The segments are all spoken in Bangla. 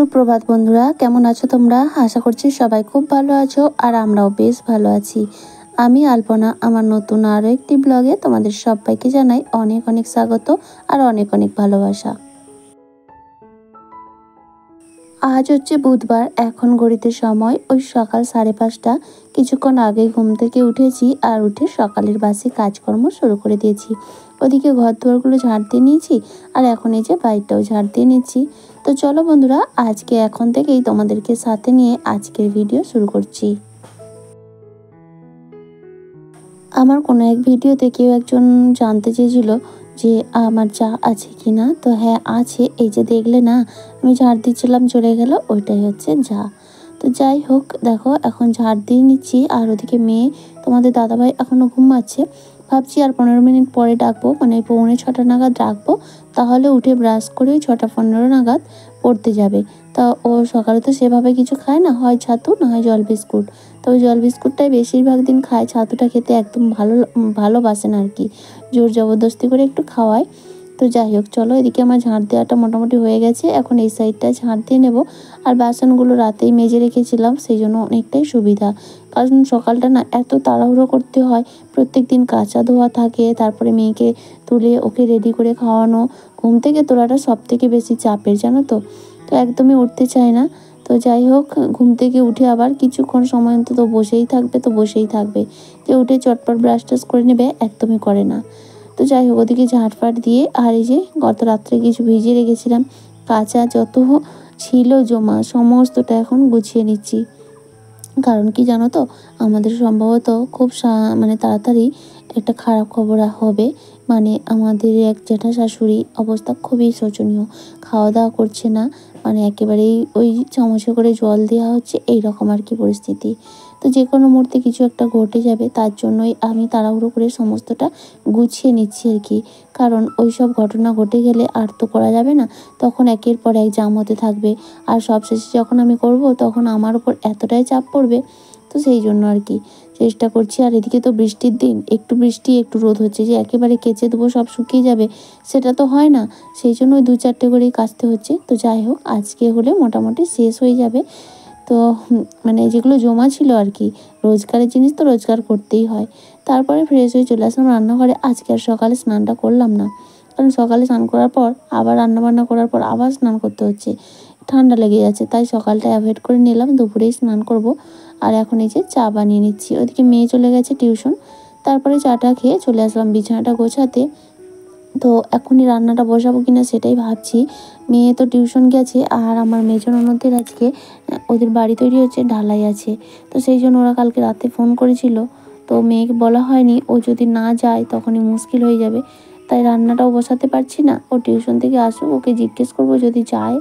সুপ্রভাত বন্ধুরা, কেমন আছো তোমরা? আশা করছি সবাই খুব ভালো আছো আর আমরাও বেশ ভালো আছি। আমি আলপনা, আমার নতুন আরও একটি ব্লগে তোমাদের সবাইকে জানাই অনেক অনেক স্বাগত আর অনেক অনেক ভালোবাসা। আজ হচ্ছে বুধবার, এখন ঘড়িতে সময় ওই সকাল 5:30। কিছুক্ষণ আগেই ঘুম থেকে উঠেছি আর উঠে সকালের বাসি কাজকর্ম শুরু করে দিয়েছি। ওদিকে ঘর দুয়ারগুলো ঝাড় দিয়ে নিয়েছি আর এখন এই যে বাইরটাও ঝাড় দিয়ে নিচ্ছি। তো চলো বন্ধুরা, আজকে এখন থেকেই তোমাদেরকে সাথে নিয়ে আজকের ভিডিও শুরু করছি। আমার কোনো এক ভিডিওতে কেউ একজন জানতে চেয়েছিল যে আমার চা আছে কি না। তো হ্যাঁ আছে, এই যে দেখলে না আমি ঝাড় দিচ্ছিলাম চলে গেল, ওইটাই হচ্ছে চা। তো যাই হোক, দেখো এখন ঝাড় দিয়ে নিচ্ছি আর ওদিকে মেয়ে তোমাদের দাদাভাই এখনও ঘুমাচ্ছে। ভাবছি আর 15 মিনিট পরে ডাকবো, মানে 6:45 নাগাদ ডাকবো, তাহলে উঠে ব্রাশ করে 6:15 নাগাদ পড়তে যাবে। তা ও সকালে তো সেভাবে কিছু খায় না, হয় ছাতু না হয় জল বিস্কুট। তবে জল বিস্কুটটাই বেশিরভাগ দিন খায়, ছাতুটা খেতে একদম ভালোবাসে না আর কি, জোর জবরদস্তি করে একটু খাওয়ায়। তো যাই হোক, চলো এদিকে আমার ঝাড় দেওয়াটা মোটামুটি হয়ে গেছে, এখন এই সাইডটা ঝাড় দিয়ে নেব। আর বাসনগুলো রাতেই মেজে রেখেছিলাম, সেই জন্য অনেকটাই সুবিধা। কারণ সকালটা না এত তাড়াহুড়ো করতে হয়, প্রত্যেক দিন কাচা ধোয়া থাকে, তারপরে মেয়েকে তুলে ওকে রেডি করে খাওয়ানো, ঘুম থেকে তোলাটা সব থেকে বেশি চাপের, জানো তো। তো একদমই উঠতে চায় না। তো যাই হোক, ঘুম থেকে উঠে আবার কিছুক্ষণ সময় অন্তত বসেই থাকবে, তো বসেই থাকবে, যে উঠে চটপট ব্রাশ টাশ করে নেবে, একদমই করে না। তো যাই হোক, ওদিকে ঝাঁটফাট দিয়ে আর এই যে গত রাত্রে কিছু ভিজিয়ে রেখেছিলাম, কাঁচা যত ছিল জমা সমস্তটা এখন গুছিয়ে নিচ্ছি। কারণ কি জানো তো, আমাদের সম্ভবত খুব মানে তাড়াতাড়ি একটা খারাপ খবর হবে। মানে আমাদের এক জ্যাঠা শাশুড়ি অবস্থা খুবই শোচনীয়, খাওয়া দাওয়া করছে না, মানে একেবারেই ওই চামচে করে জল দেওয়া হচ্ছে, এই রকম আর কি পরিস্থিতি। তো যে কোনো মুহূর্তে কিছু একটা ঘটে যাবে, তার জন্যই আমি তাড়াহুড়ো করে সমস্তটা গুছিয়ে নিচ্ছি আর কি। কারণ ওই সব ঘটনা ঘটে গেলে আর তো করা যাবে না, তখন একের পর এক জাম হতে থাকবে। আর সবশেষে যখন আমি করব তখন আমার উপর এতটাই চাপ পড়বে, তো সেই জন্য আর কি চেষ্টা করছি। আর এদিকে তো বৃষ্টির দিন, একটু বৃষ্টি একটু রোদ হচ্ছে, যে একেবারে কেচে দেবো সব শুকিয়ে যাবে সেটা তো হয় না, সেই জন্য ওই 2-4টে করেই কাচতে হচ্ছে। তো যাই হোক, আজকে হলে মোটামুটি শেষ হয়ে যাবে। তো মানে যেগুলো জমা ছিল আর কি, রোজগারের জিনিস তো রোজগার করতেই হয়। তারপরে ফ্রেশ হয়ে চলে আসলাম রান্নাঘরে। আজকে আর সকালে স্নানটা করলাম না, কারণ সকালে স্নান করার পর আবার রান্নাবান্না করার পর আবার স্নান করতে হচ্ছে, ঠান্ডা লেগে যাচ্ছে, তাই সকালটা অ্যাভয়েড করে নিলাম, দুপুরেই স্নান করব। আর এখন এই যে চা বানিয়ে নিচ্ছি, ওদিকে মেয়ে চলে গেছে টিউশন। তারপরে চাটা খেয়ে চলে আসলাম বিছানাটা গোছাতে। তো এখনই রান্নাটা বসাবো কিনা সেটাই ভাবছি। মেয়ে তো টিউশন গেছে আর আমার মেজো ননদদের আজকে ওদের বাড়ি তৈরি হচ্ছে, ঢালাই আছে। তো সেই জন্য ওরা কালকে রাতে ফোন করেছিল, তো মেয়েকে বলা হয়নি, ও যদি না যায় তখনই মুশকিল হয়ে যাবে, তাই রান্নাটাও বসাতে পারছি না। ও টিউশন থেকে আসুক, ওকে জিজ্ঞেস করবো, যদি যায়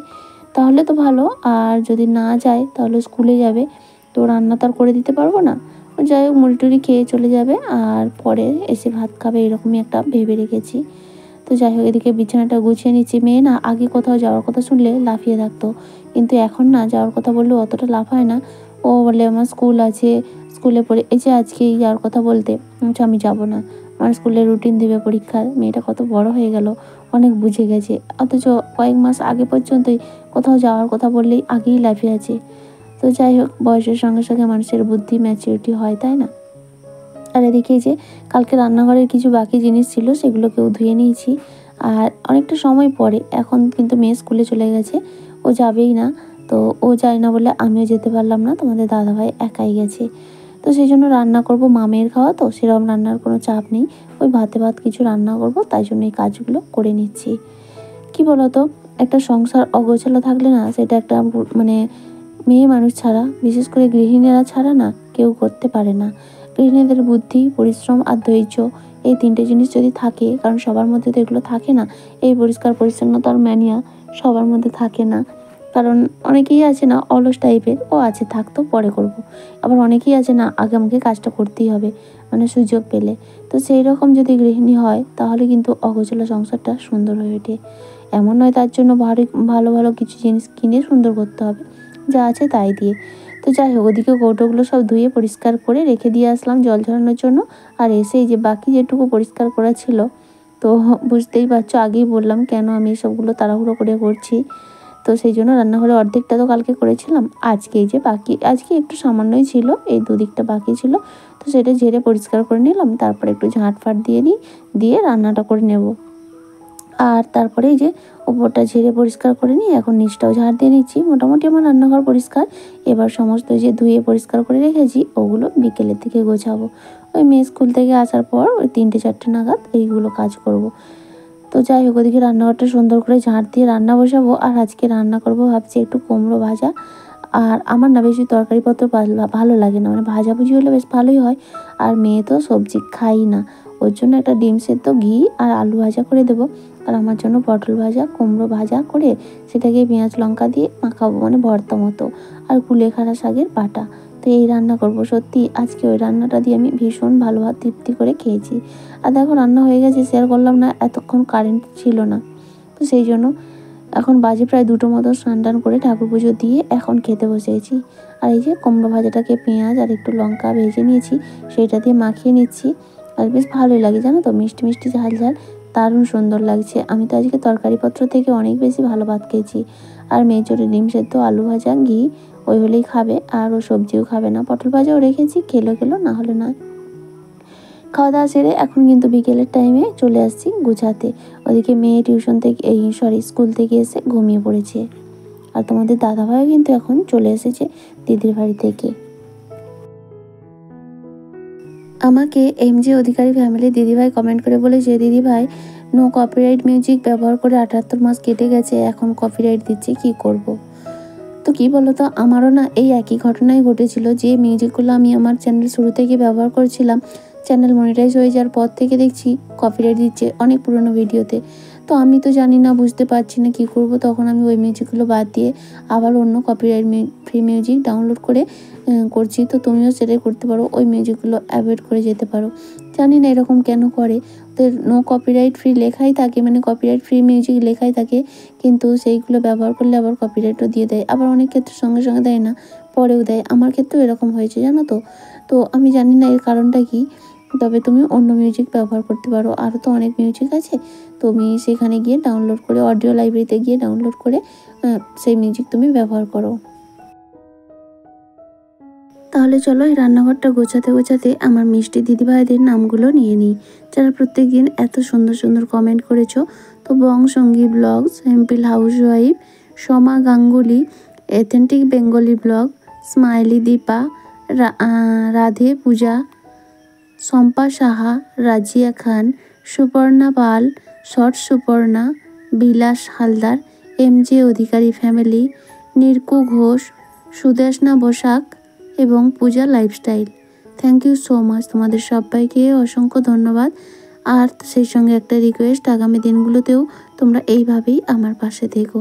তাহলে তো ভালো, আর যদি না যায় তাহলে স্কুলে যাবে, তো রান্না তো আর করে দিতে পারবো না। যাই হোক, মুড়ি টুড়ি খেয়ে চলে যাবে আর পরে এসে ভাত খাবে, এরকমই একটা ভেবে রেখেছি। তো যাই হোক, এদিকে বিছানাটা গুছিয়ে নিচ্ছি। মেয়ে না আগে কোথাও যাওয়ার কথা শুনলে লাফিয়ে থাকতো, কিন্তু এখন না যাওয়ার কথা বললেও অতটা লাফায় না। ও বলে আমার স্কুল আছে, স্কুলে পড়ে, এই যে আজকেই যাওয়ার কথা বলতে আমি যাব না, আমার স্কুলের রুটিন দিবে পরীক্ষার। মেয়েটা কত বড় হয়ে গেল, অনেক বুঝে গেছে, অথচ কয়েক মাস আগে পর্যন্তই কোথাও যাওয়ার কথা বললেই আগেই লাফিয়ে আছে। তো যাই হোক, বয়সের সঙ্গে সঙ্গে মানুষের বুদ্ধি ম্যাচিউরিটি হয়, তাই না? আর এদিকে যে কালকে রান্নাঘরের কিছু বাকি জিনিস ছিল, সেগুলোকেও ধুয়ে নিয়েছি। আর অনেকটা সময় পরে, এখন কিন্তু মেয়ে স্কুলে চলে গেছে, ও যাবেই না। তো ও যায় না বলে আমিও যেতে পারলাম না, তোমাদের দাদাভাই একাই গেছে। তো সেই জন্য রান্না করব, মামের খাওয়া তো সেরকম রান্নার কোনো চাপ নেই, ওই ভাতে ভাত কিছু রান্না করব, তাই জন্য এই কাজগুলো করে নিচ্ছি। কি বলতো, একটা সংসার অগোছালো থাকলে না, সেটা একটা মানে মেয়ে মানুষ ছাড়া, বিশেষ করে গৃহিণীরা ছাড়া না কেউ করতে পারে না। গৃহিণীদের বুদ্ধি, পরিশ্রম আর ধৈর্য, এই 3টে জিনিস যদি থাকে, কারণ সবার মধ্যে তো এগুলো থাকে না, এই পরিষ্কার পরিচ্ছন্নতার ম্যানিয়া সবার মধ্যে থাকে না। কারণ অনেকেই আছে না অলস টাইপের, ও আছে থাকতো পরে করব। আবার অনেকেই আছে না আগে আমাকে কাজটা করতেই হবে, মানে সুযোগ পেলে। তো সেই রকম যদি গৃহিণী হয় তাহলে কিন্তু অগোছালো সংসারটা সুন্দর হয়ে ওঠে। এমন নয় তার জন্য ভালো ভালো কিছু জিনিস কিনে সুন্দর করতে হবে, যা আছে তাই দিয়ে। তো যাই হোক, ওদিকে কৌটোগুলো সব ধুয়ে পরিষ্কার করে রেখে দিয়ে আসলাম জল ঝরানোর জন্য। আর এসেই যে বাকি যেটুকু পরিষ্কার করা ছিল, তো বুঝতেই পারছো, আগেই বললাম কেন আমি সবগুলো তাড়াহুড়ো করে করছি। তো তো সেই জন্য রান্নাঘরে অর্ধেকটা তো কালকে করেছিলাম, আজকে এই যে বাকি, আজকে একটু সামান্যই ছিল, এই দুদিকটা বাকি ছিল, তো সেটা ঝেড়ে পরিষ্কার করে নিলাম। তারপরে একটু ঝাঁটফাট দিয়ে রান্নাটা করে নেব। আর তারপরে এই যে ওপরটা ঝেড়ে পরিষ্কার করে নিই, এখন নিচটাও ঝাড় দিয়ে নিচ্ছি। মোটামুটি আমার রান্নাঘর পরিষ্কার। এবার সমস্ত যে ধুয়ে পরিষ্কার করে রেখেছি ওগুলো বিকেলের দিকে গোছাবো। ওই মেয়ে স্কুল থেকে আসার পর ওই 3টে-4টে নাগাদ এইগুলো কাজ করব। তো যাই হোক, ওদিকে রান্নাঘরটা সুন্দর করে ঝাঁট দিয়ে রান্না বসাবো। আর আজকে রান্না করব ভাবছি একটু কুমড়ো ভাজা। আর আমার না বেশি তরকারিপত্র ভালো লাগে না, মানে ভাজাভুজি হলে বেশ ভালোই হয়। আর মেয়ে তো সবজি খাই না, ওর জন্য একটা ডিম সেদ্ধ, ঘি আর আলু ভাজা করে দেবো। আর আমার জন্য পটল ভাজা, কুমড়ো ভাজা করে সেটাকে পেঁয়াজ লঙ্কা দিয়ে মাখাবো, মানে ভর্তা মতো। আর কুলেখাড়া শাকের বাটা। তো এই রান্না করব। সত্যি আজকে ওই রান্নাটা দিয়ে আমি ভীষণ ভালো তৃপ্তি করে খেয়েছি। আর দেখো রান্না হয়ে গেছে, শেয়ার করলাম না, এতক্ষণ কারেন্ট ছিল না, তো সেই জন্য এখন বাজে প্রায় 2টো মতো, স্নান টান করে ঠাকুর পুজো দিয়ে এখন খেতে বসেছি। আর এই যে কুমড়ো ভাজাটাকে পেঁয়াজ আর একটু লঙ্কা ভেজে নিয়েছি, সেইটা দিয়ে মাখিয়ে নিচ্ছি। আর বেশ ভালোই লাগে জানো তো, মিষ্টি মিষ্টি ঝাল ঝাল, দারুণ সুন্দর লাগছে। আমি তো আজকে তরকারিপত্র থেকে অনেক বেশি ভালো ভাত খেয়েছি। আর মেয়ে চোরে ডিম সেদ্ধ, আলু ভাজা, ঘি ওই হলেই খাবে, আর ও সবজিও খাবে না। পটল ভাজাও রেখেছি, খেলো না হলে না। খাওয়া দাওয়া সেরে এখন কিন্তু বিকেলের টাইমে চলে আসছি গুছাতে। ওদিকে মেয়ে টিউশন থেকে স্কুল থেকে এসে ঘুমিয়ে পড়েছে। আর তোমাদের দাদাভাইও কিন্তু এখন চলে এসেছে দিদির বাড়ি থেকে। আমাকে এমজে অধিকারী ফ্যামিলি দিদিভাই কমেন্ট করে বলেছে, দিদিভাই নো কপিরাইট মিউজিক ব্যবহার করে 78 মাস কেটে গেছে, এখন কপিরাইট দিচ্ছে, কি করব। তো কি বলো তো, আমারও না এই একই ঘটনাই ঘটেছিল। যে মিউজিকগুলো আমি আমার চ্যানেল শুরু থেকে ব্যবহার করছিলাম, চ্যানেল মনিটাইজ হয়ে যাওয়ার পর থেকে দেখছি কপিরাইট দিচ্ছে অনেক পুরনো ভিডিওতে। তো আমি তো জানি না, বুঝতে পারছি না কি করব। তখন আমি ওই মিউজিকগুলো বাদ দিয়ে আবার অন্য কপিরাইট ফ্রি মিউজিক ডাউনলোড করে করছি। তো তুমিও সেটাই করতে পারো, ওই মিউজিকগুলো অ্যাভয়েড করে যেতে পারো। জানি না এরকম কেন করে, ওদের নো কপিরাইট ফ্রি লেখাই থাকে, মানে কপিরাইট ফ্রি মিউজিক লেখাই থাকে, কিন্তু সেইগুলো ব্যবহার করলে আবার কপিরাইটও দিয়ে দেয়। আবার অনেক ক্ষেত্রে সঙ্গে সঙ্গে দেয় না, পরেও দেয়। আমার ক্ষেত্রেও এরকম হয়েছে জানো তো। তো আমি জানি না এর কারণটা কি, তবে তুমি অন্য মিউজিক ব্যবহার করতে পারো। আরও তো অনেক মিউজিক আছে, তুমি সেখানে গিয়ে ডাউনলোড করে, অডিও লাইব্রেরিতে গিয়ে ডাউনলোড করে সেই মিউজিক তুমি ব্যবহার করো। তাহলে চলো এই রান্নাঘরটা গোছাতে আমার মিষ্টি দিদিভাইদের নামগুলো নিয়ে নিই, যারা প্রত্যেক দিন এত সুন্দর সুন্দর কমেন্ট করেছো। তো Bongsongi blogs, simple housewife, Soma Ganguly, authentic Bengali blog, smiley Dipa, Radhe Puja, Shampa Saha, Razia Khan, Suparna Pal, short Suparna, Bilas Haldar, MJ Adhikari family, Nirku Ghosh, Sudeshna Basak এবং Puja lifestyle. Thank you so much, তোমাদের সবাইকে অসংখ্য ধন্যবাদ। আর সেই সঙ্গে একটা রিকোয়েস্ট, আগামী দিনগুলোতেও তোমরা এইভাবেই আমার পাশে থেকো।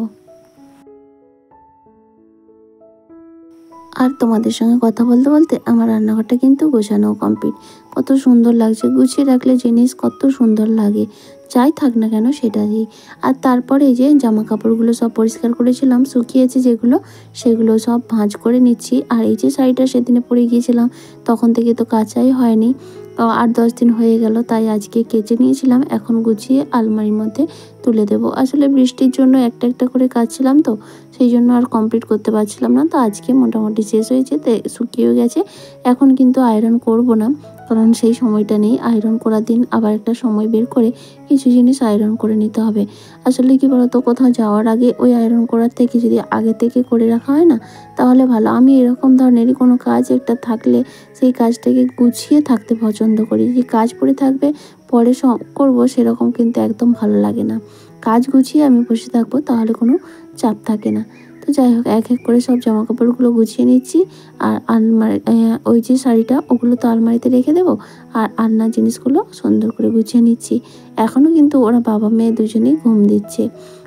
আর তোমাদের সঙ্গে কথা বলতে বলতে আমার রান্নাঘরটা কিন্তু গোছানো কমপ্লিট। কত সুন্দর লাগছে, গুছিয়ে রাখলে জিনিস কত সুন্দর লাগে, যাই থাক না কেন সেটা দিই। আর তারপরে এই যে জামা কাপড়গুলো সব পরিষ্কার করেছিলাম, শুকিয়েছে যেগুলো, সেগুলো সব ভাঁজ করে নিচ্ছি। আর এই যে শাড়িটা সেদিনে পরে গিয়েছিলাম, তখন থেকে তো কাচাই হয়নি, 8-10 দিন হয়ে গেল, তাই আজকে কেচে নিয়েছিলাম। এখন গুছিয়ে আলমারির মধ্যে তুলে দেবো। আসলে বৃষ্টির জন্য একটা একটা করে কাচছিলাম, তো সেই জন্য আর কমপ্লিট করতে পারছিলাম না। তো আজকে মোটামুটি শেষ হয়েছে, তো শুকিয়েও গেছে। এখন কিন্তু আয়রন করব না, কারণ সেই সময়টা নেই। আয়রন করার দিন আবার একটা সময় বের করে কিছু জিনিস আয়রন করে নিতে হবে। আসলে কি বলতো, কোথাও যাওয়ার আগে ওই আয়রন করার থেকে যদি আগে থেকে করে রাখা হয় না, তাহলে ভালো। আমি এরকম ধরনেরই কোনো কাজ একটা থাকলে সেই কাজটাকে গুছিয়ে থাকতে পছন্দ করি। যে কাজ পড়ে থাকবে পরে করবো, সেরকম কিন্তু একদম ভালো লাগে না। কাজ গুছিয়ে আমি বসে থাকবো, তাহলে কোনো চাপ থাকে না। তো যাই হোক, এক এক করে সব জামা কাপড়গুলো গুছিয়ে নিচ্ছি। আর আলমারি, ওই যে শাড়িটা, ওগুলো তো আলমারিতে রেখে দেবো। আর আলনার জিনিসগুলো সুন্দর করে গুছিয়ে নিচ্ছি। এখনও কিন্তু ওরা বাবা মেয়ে দুজনেই ঘুম দিচ্ছে।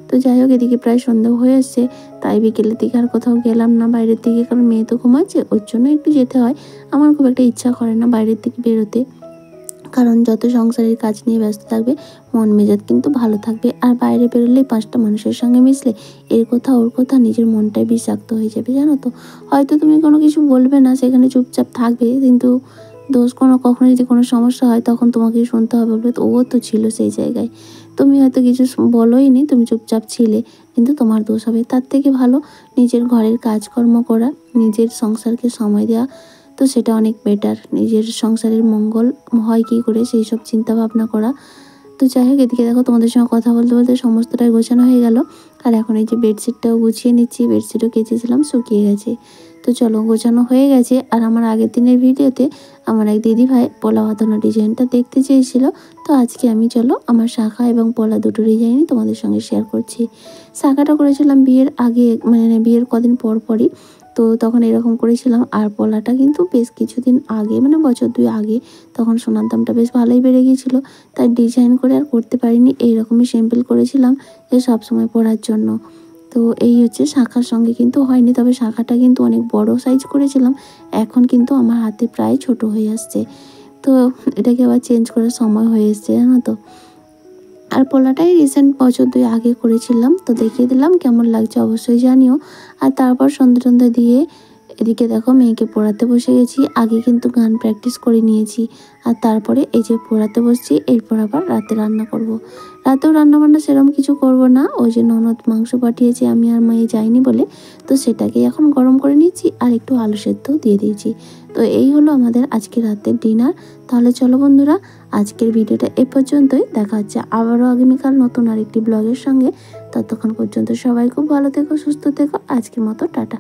তো যাই হোক, এদিকে প্রায় সন্ধ্যা হয়ে আসছে, তাই বিকেলের দিকে আর কোথাও গেলাম না বাইরের দিকে, কারণ মেয়ে তো ঘুমাচ্ছে, ওর জন্য একটু যেতে হয়। আমার খুব একটা ইচ্ছা করে না বাইরের দিকে বেরোতে, কারণ যত সংসারের কাজ নিয়ে ব্যস্ত থাকবে, মন মেজাজ কিন্তু ভালো থাকবে। আর বাইরে বেরোলেই 5টা মানুষের সঙ্গে মিশলে এর কথা ওর কথা, নিজের মনটাই বিষাক্ত হয়ে যাবে জানো তো। হয়তো তুমি কোনো কিছু বলবে না, সেখানে চুপচাপ থাকবে, কিন্তু কখনো যদি কোনো সমস্যা হয়, তখন তোমাকেই শুনতে হবে, বলবে তো ও তো ছিল সেই জায়গায়। তুমি হয়তো কিছু বলোই নি, তুমি চুপচাপ ছিলে, কিন্তু তোমার দোষ হবে। তার থেকে ভালো নিজের ঘরের কাজকর্ম করা, নিজের সংসারকে সময় দেওয়া, তো সেটা অনেক বেটার। নিজের সংসারের মঙ্গল হয় কী করে সেই সব চিন্তা ভাবনা করা। তো যাই হোক, এদিকে দেখো তোমাদের সঙ্গে কথা বলতে বলতে সমস্তটাই গোছানো হয়ে গেল। আর এখন এই যে বেডশিটটাও গুছিয়ে নিচ্ছি, বেডশিটও কেচেছিলাম, শুকিয়ে গেছে। তো চলো, গোছানো হয়ে গেছে। আর আমার আগের দিনের ভিডিওতে আমার এক দিদিভাই পলা বাঁধানো ডিজাইনটা দেখতে চেয়েছিল, তো আজকে আমি চলো আমার শাখা এবং পলা দুটো ডিজাইনই তোমাদের সঙ্গে শেয়ার করছি। শাখাটা করেছিলাম বিয়ের আগে, মানে বিয়ের কদিন পর পরই, তো তখন এরকম করেছিলাম। আর পলাটা কিন্তু বেশ কিছুদিন আগে, মানে বছর 2 আগে, তখন সোনার দামটা বেশ ভালোই বেড়ে গিয়েছিলো, তাই ডিজাইন করে আর করতে পারিনি, এইরকমই সিম্পল করেছিলাম যে সবসময় পরার জন্য। তো এই হচ্ছে, শাখার সঙ্গে কিন্তু হয়নি, তবে শাখাটা কিন্তু অনেক বড় সাইজ করেছিলাম, এখন কিন্তু আমার হাতে প্রায় ছোট হয়ে আসছে। তো এটাকে আবার চেঞ্জ করার সময় হয়ে এসছে, জানো তো। আর পলাটাই রিসেন্ট বছর 2 আগে করেছিলাম, তো দেখিয়ে দিলাম, কেমন লাগছে অবশ্যই জানিও। আর তারপর সন্ধ্যে টন্ধে দিয়ে এদিকে দেখো মেয়েকে পড়াতে বসে গেছি। আগে কিন্তু গান প্র্যাকটিস করে নিয়েছি, আর তারপরে এই যে পড়াতে বসছি। এরপর আবার রাতে রান্না করব। রাতেও রান্নাবান্না সেরকম কিছু করব না, ওই যে ননদ মাংস পাঠিয়েছে, আমি আর মেয়ে যাইনি বলে, তো সেটাকে এখন গরম করে নিচ্ছি, আর একটু আলু সেদ্ধও দিয়ে দিয়েছি। তো এই হলো আমাদের আজকে রাতের ডিনার। তাহলে চলো বন্ধুরা, আজকের ভিডিওটা এ পর্যন্তই। দেখা হচ্ছে আবারও আগামীকাল নতুন আরেকটি ব্লগের সঙ্গে। ততক্ষণ পর্যন্ত সবাই খুব ভালো থেকো, সুস্থ থেকো। আজকের মতো টাটা।